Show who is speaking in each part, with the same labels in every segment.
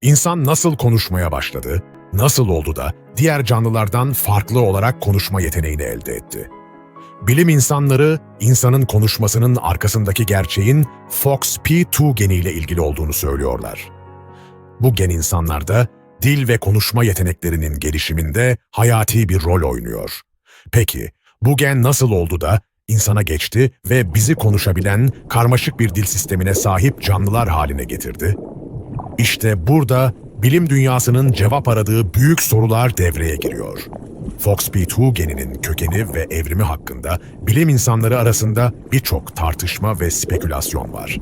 Speaker 1: İnsan nasıl konuşmaya başladı, nasıl oldu da diğer canlılardan farklı olarak konuşma yeteneğini elde etti? Bilim insanları, insanın konuşmasının arkasındaki gerçeğin FOXP2 geniyle ilgili olduğunu söylüyorlar. Bu gen insanlarda dil ve konuşma yeteneklerinin gelişiminde hayati bir rol oynuyor. Peki, bu gen nasıl oldu da insana geçti ve bizi konuşabilen karmaşık bir dil sistemine sahip canlılar haline getirdi? İşte burada bilim dünyasının cevap aradığı büyük sorular devreye giriyor. FOXP2 geninin kökeni ve evrimi hakkında bilim insanları arasında birçok tartışma ve spekülasyon var.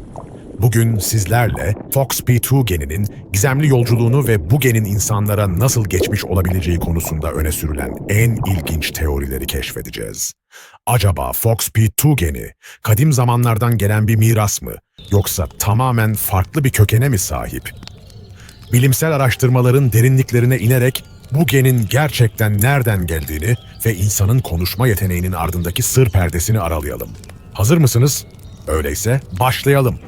Speaker 1: Bugün sizlerle FOXP2 geninin gizemli yolculuğunu ve bu genin insanlara nasıl geçmiş olabileceği konusunda öne sürülen en ilginç teorileri keşfedeceğiz. Acaba FOXP2 geni kadim zamanlardan gelen bir miras mı, yoksa tamamen farklı bir kökene mi sahip? Bilimsel araştırmaların derinliklerine inerek bu genin gerçekten nereden geldiğini ve insanın konuşma yeteneğinin ardındaki sır perdesini aralayalım. Hazır mısınız? Öyleyse başlayalım.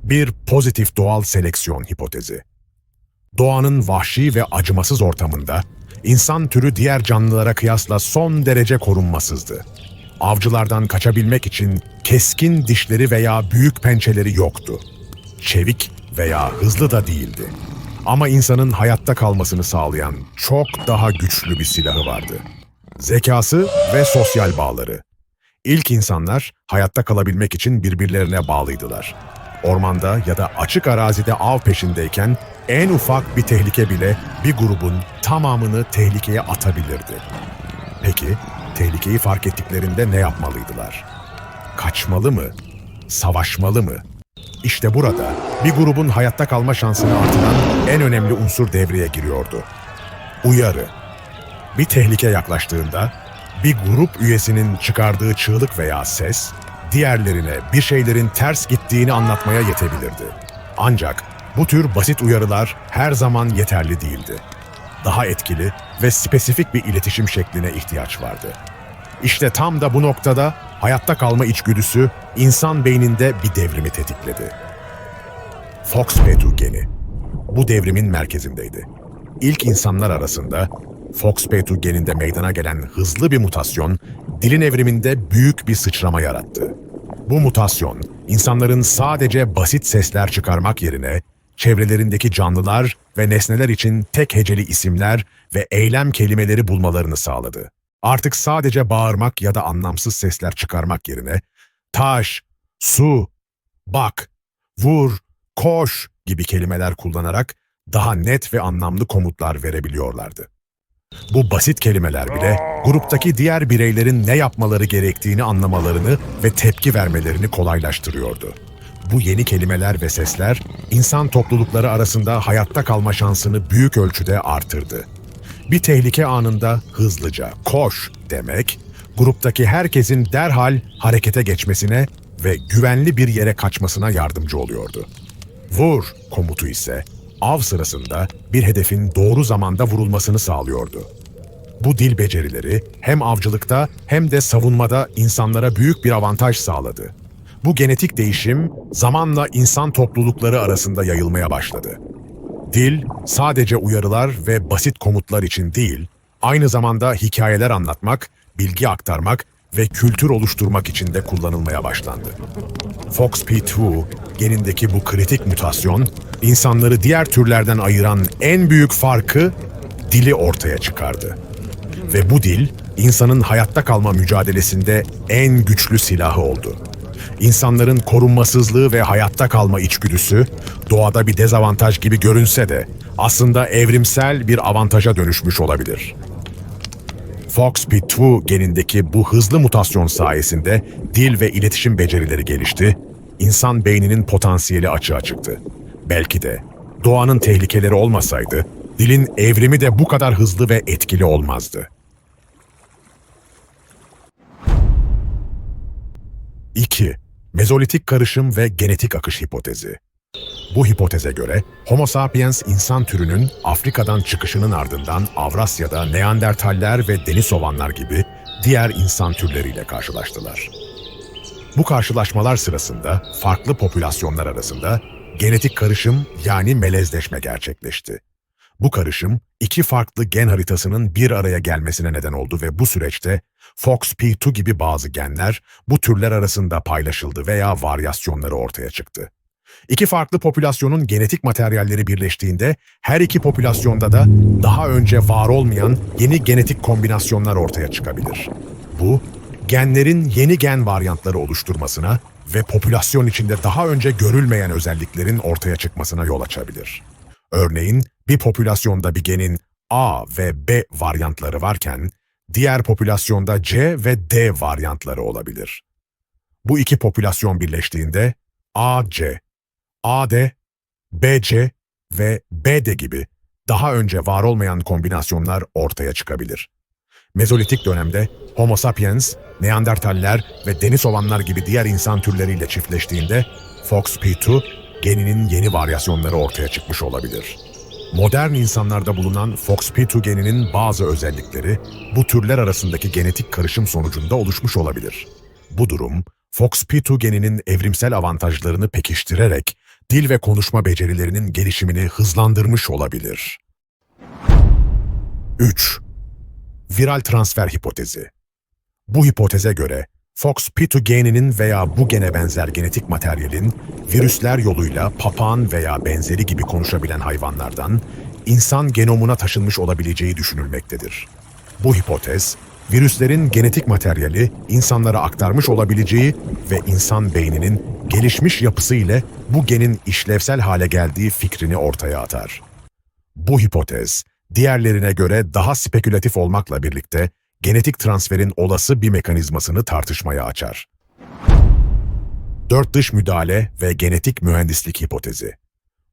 Speaker 1: Bir pozitif doğal seleksiyon hipotezi. Doğanın vahşi ve acımasız ortamında insan türü diğer canlılara kıyasla son derece korunmasızdı. Avcılardan kaçabilmek için keskin dişleri veya büyük pençeleri yoktu. Çevik veya hızlı da değildi. Ama insanın hayatta kalmasını sağlayan çok daha güçlü bir silahı vardı. Zekası ve sosyal bağları. İlk insanlar hayatta kalabilmek için birbirlerine bağlıydılar. Ormanda ya da açık arazide av peşindeyken en ufak bir tehlike bile bir grubun tamamını tehlikeye atabilirdi. Peki, tehlikeyi fark ettiklerinde ne yapmalıydılar? Kaçmalı mı? Savaşmalı mı? İşte burada bir grubun hayatta kalma şansını artıran en önemli unsur devreye giriyordu. Uyarı. Bir tehlike yaklaştığında bir grup üyesinin çıkardığı çığlık veya ses, diğerlerine bir şeylerin ters gittiğini anlatmaya yetebilirdi. Ancak bu tür basit uyarılar her zaman yeterli değildi. Daha etkili ve spesifik bir iletişim şekline ihtiyaç vardı. İşte tam da bu noktada hayatta kalma içgüdüsü insan beyninde bir devrimi tetikledi. FOXP2 geni bu devrimin merkezindeydi. İlk insanlar arasında FOXP2 geninde meydana gelen hızlı bir mutasyon, dilin evriminde büyük bir sıçrama yarattı. Bu mutasyon, insanların sadece basit sesler çıkarmak yerine, çevrelerindeki canlılar ve nesneler için tek heceli isimler ve eylem kelimeleri bulmalarını sağladı. Artık sadece bağırmak ya da anlamsız sesler çıkarmak yerine, taş, su, bak, vur, koş gibi kelimeler kullanarak daha net ve anlamlı komutlar verebiliyorlardı. Bu basit kelimeler bile gruptaki diğer bireylerin ne yapmaları gerektiğini anlamalarını ve tepki vermelerini kolaylaştırıyordu. Bu yeni kelimeler ve sesler insan toplulukları arasında hayatta kalma şansını büyük ölçüde artırdı. Bir tehlike anında hızlıca "koş" demek, gruptaki herkesin derhal harekete geçmesine ve güvenli bir yere kaçmasına yardımcı oluyordu. "Vur" komutu ise av sırasında bir hedefin doğru zamanda vurulmasını sağlıyordu. Bu dil becerileri hem avcılıkta hem de savunmada insanlara büyük bir avantaj sağladı. Bu genetik değişim zamanla insan toplulukları arasında yayılmaya başladı. Dil sadece uyarılar ve basit komutlar için değil, aynı zamanda hikayeler anlatmak, bilgi aktarmak ve kültür oluşturmak için de kullanılmaya başlandı. FOXP2 genindeki bu kritik mutasyon, insanları diğer türlerden ayıran en büyük farkı dili ortaya çıkardı. Ve bu dil, insanın hayatta kalma mücadelesinde en güçlü silahı oldu. İnsanların korunmasızlığı ve hayatta kalma içgüdüsü, doğada bir dezavantaj gibi görünse de aslında evrimsel bir avantaja dönüşmüş olabilir. FOXP2 genindeki bu hızlı mutasyon sayesinde dil ve iletişim becerileri gelişti, insan beyninin potansiyeli açığa çıktı. Belki de doğanın tehlikeleri olmasaydı, dilin evrimi de bu kadar hızlı ve etkili olmazdı. 2. Mezolitik karışım ve genetik akış hipotezi. Bu hipoteze göre Homo sapiens insan türünün Afrika'dan çıkışının ardından Avrasya'da Neandertaller ve Denisovanlar gibi diğer insan türleriyle karşılaştılar. Bu karşılaşmalar sırasında farklı popülasyonlar arasında genetik karışım yani melezleşme gerçekleşti. Bu karışım iki farklı gen haritasının bir araya gelmesine neden oldu ve bu süreçte FOXP2 gibi bazı genler bu türler arasında paylaşıldı veya varyasyonları ortaya çıktı. İki farklı popülasyonun genetik materyalleri birleştiğinde her iki popülasyonda da daha önce var olmayan yeni genetik kombinasyonlar ortaya çıkabilir. Bu, genlerin yeni gen varyantları oluşturmasına ve popülasyon içinde daha önce görülmeyen özelliklerin ortaya çıkmasına yol açabilir. Örneğin, bir popülasyonda bir genin A ve B varyantları varken, diğer popülasyonda C ve D varyantları olabilir. Bu iki popülasyon birleştiğinde AC, AD, BC ve BD gibi daha önce var olmayan kombinasyonlar ortaya çıkabilir. Mezolitik dönemde Homo sapiens, Neandertaller ve Denisovanlar gibi diğer insan türleriyle çiftleştiğinde FOXP2 geninin yeni varyasyonları ortaya çıkmış olabilir. Modern insanlarda bulunan FOXP2 geninin bazı özellikleri bu türler arasındaki genetik karışım sonucunda oluşmuş olabilir. Bu durum, FOXP2 geninin evrimsel avantajlarını pekiştirerek dil ve konuşma becerilerinin gelişimini hızlandırmış olabilir. 3. Viral transfer hipotezi. Bu hipoteze göre FOXP2 geninin veya bu gene benzer genetik materyalin virüsler yoluyla papağan veya benzeri gibi konuşabilen hayvanlardan insan genomuna taşınmış olabileceği düşünülmektedir. Bu hipotez, virüslerin genetik materyali insanlara aktarmış olabileceği ve insan beyninin gelişmiş yapısı ile bu genin işlevsel hale geldiği fikrini ortaya atar. Bu hipotez, diğerlerine göre daha spekülatif olmakla birlikte genetik transferin olası bir mekanizmasını tartışmaya açar. 4 dış müdahale ve genetik mühendislik hipotezi.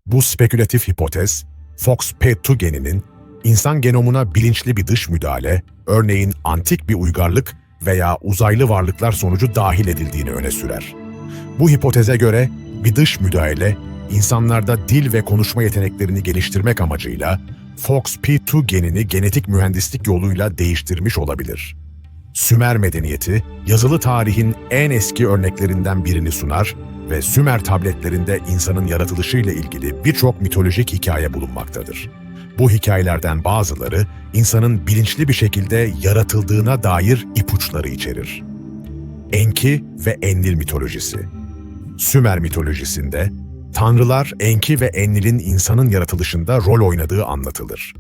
Speaker 1: Bu spekülatif hipotez, FOXP2 geninin insan genomuna bilinçli bir dış müdahale, örneğin antik bir uygarlık veya uzaylı varlıklar sonucu dahil edildiğini öne sürer. Bu hipoteze göre bir dış müdahale, insanlarda dil ve konuşma yeteneklerini geliştirmek amacıyla FOXP2 genini genetik mühendislik yoluyla değiştirmiş olabilir. Sümer medeniyeti, yazılı tarihin en eski örneklerinden birini sunar ve Sümer tabletlerinde insanın yaratılışıyla ilgili birçok mitolojik hikaye bulunmaktadır. Bu hikayelerden bazıları, insanın bilinçli bir şekilde yaratıldığına dair ipuçları içerir. Enki ve Enlil mitolojisi. Sümer mitolojisinde, tanrılar Enki ve Enlil'in insanın yaratılışında rol oynadığı anlatılır.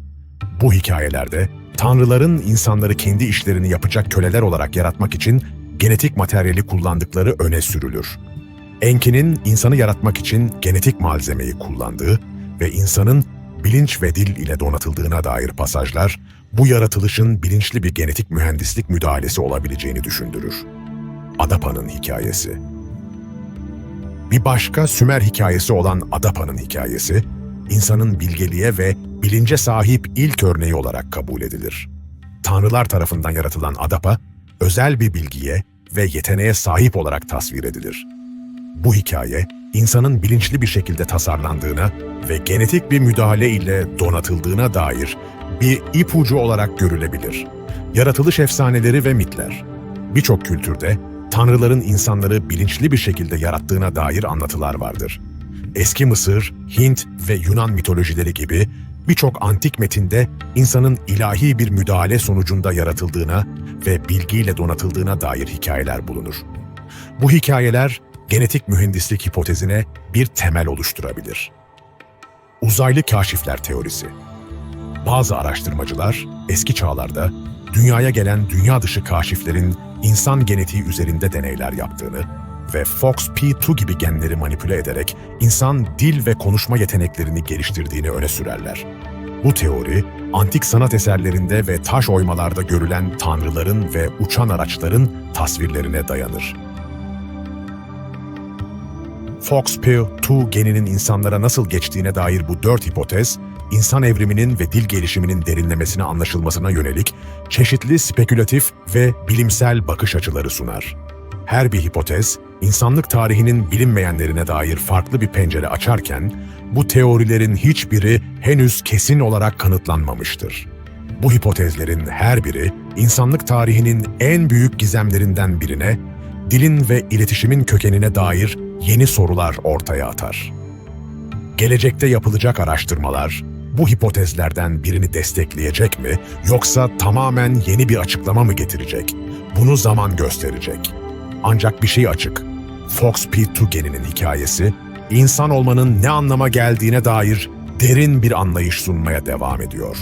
Speaker 1: Bu hikayelerde, tanrıların insanları kendi işlerini yapacak köleler olarak yaratmak için genetik materyali kullandıkları öne sürülür. Enki'nin insanı yaratmak için genetik malzemeyi kullandığı ve insanın bilinç ve dil ile donatıldığına dair pasajlar, bu yaratılışın bilinçli bir genetik mühendislik müdahalesi olabileceğini düşündürür. Adapa'nın hikayesi. Bir başka Sümer hikayesi olan Adapa'nın hikayesi, insanın bilgeliğe ve bilince sahip ilk örneği olarak kabul edilir. Tanrılar tarafından yaratılan Adapa, özel bir bilgiye ve yeteneğe sahip olarak tasvir edilir. Bu hikaye, insanın bilinçli bir şekilde tasarlandığına ve genetik bir müdahale ile donatıldığına dair bir ipucu olarak görülebilir. Yaratılış efsaneleri ve mitler. Birçok kültürde tanrıların insanları bilinçli bir şekilde yarattığına dair anlatılar vardır. Eski Mısır, Hint ve Yunan mitolojileri gibi birçok antik metinde insanın ilahi bir müdahale sonucunda yaratıldığına ve bilgiyle donatıldığına dair hikayeler bulunur. Bu hikayeler genetik mühendislik hipotezine bir temel oluşturabilir. Uzaylı kaşifler teorisi. Bazı araştırmacılar eski çağlarda dünyaya gelen dünya dışı kaşiflerin insan genetiği üzerinde deneyler yaptığını ve FOXP2 gibi genleri manipüle ederek insan dil ve konuşma yeteneklerini geliştirdiğini öne sürerler. Bu teori, antik sanat eserlerinde ve taş oymalarda görülen tanrıların ve uçan araçların tasvirlerine dayanır. FOXP2 geninin insanlara nasıl geçtiğine dair bu 4 hipotez, insan evriminin ve dil gelişiminin derinlemesine anlaşılmasına yönelik çeşitli spekülatif ve bilimsel bakış açıları sunar. Her bir hipotez, insanlık tarihinin bilinmeyenlerine dair farklı bir pencere açarken, bu teorilerin hiçbiri henüz kesin olarak kanıtlanmamıştır. Bu hipotezlerin her biri, insanlık tarihinin en büyük gizemlerinden birine, dilin ve iletişimin kökenine dair yeni sorular ortaya atar. Gelecekte yapılacak araştırmalar bu hipotezlerden birini destekleyecek mi yoksa tamamen yeni bir açıklama mı getirecek? Bunu zaman gösterecek. Ancak bir şey açık. FOXP2 geninin hikayesi, insan olmanın ne anlama geldiğine dair derin bir anlayış sunmaya devam ediyor.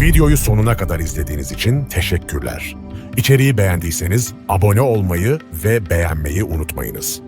Speaker 1: Videoyu sonuna kadar izlediğiniz için teşekkürler. İçeriği beğendiyseniz abone olmayı ve beğenmeyi unutmayınız.